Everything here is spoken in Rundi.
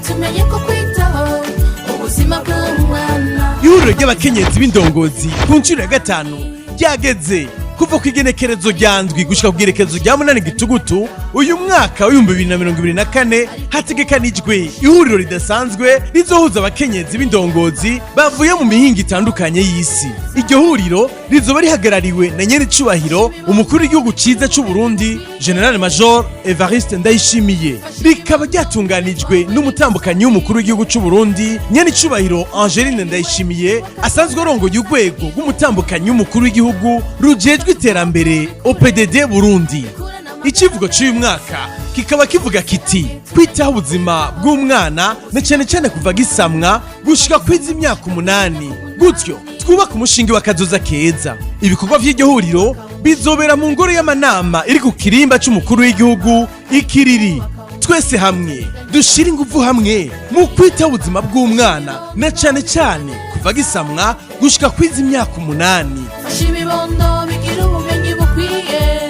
tumenye ko kwitaho ubuzima bw'umwana. Ihuriro ry'abakenyezi b'indongozi ku nshuro ya 5 ryageze kuva ku igenekerezo rya ndwi gushika ku igenekerezo rya 8 Gitugutu uyu mwaka wa 2024 hategekanijwe ihuriro ridasanzwe rizohuza abakenyezi b'indongozi bavuye mu mihingo itandukanye y'isi. Iryo huriro rizoba rihagarariwe na nyenicubahiro umukuru w'igihugu ciza c'u Burundi General Major Evariste Ndayishimiye, rikaba ryatunganijwe n'umutambukanyi w'umukuru w'igihugu c'u Burundi nyenicubahiro Angeline Ndayishimiye asanzwe arongoye urwego rw'umutambukanyi w'umukuru w'igihugu rujejwe iterambere OPDD Burundi. Ikivugo cy'uyu mwaka kikaba kivuga kiti kwitaho ubuzima bw'umwana na cyane cyane kuva gisamwa gushika kwiza imyaka 8, gutyo twubaka umushinga wa kazoza keza. Ibikorwa vy'iryo huriro bizobera mu ngoro y'amanama iri ku kirimba c'umukuru w'igihugu Ikiriri. Twese hamwe dushira ingufu hamwe mu kwitaho ubuzima bw'umwana na cyane cyane kuva gisamwa gushika kwiza imyaka 8. Fasha ibibondo bigira ubumenyi bukwiye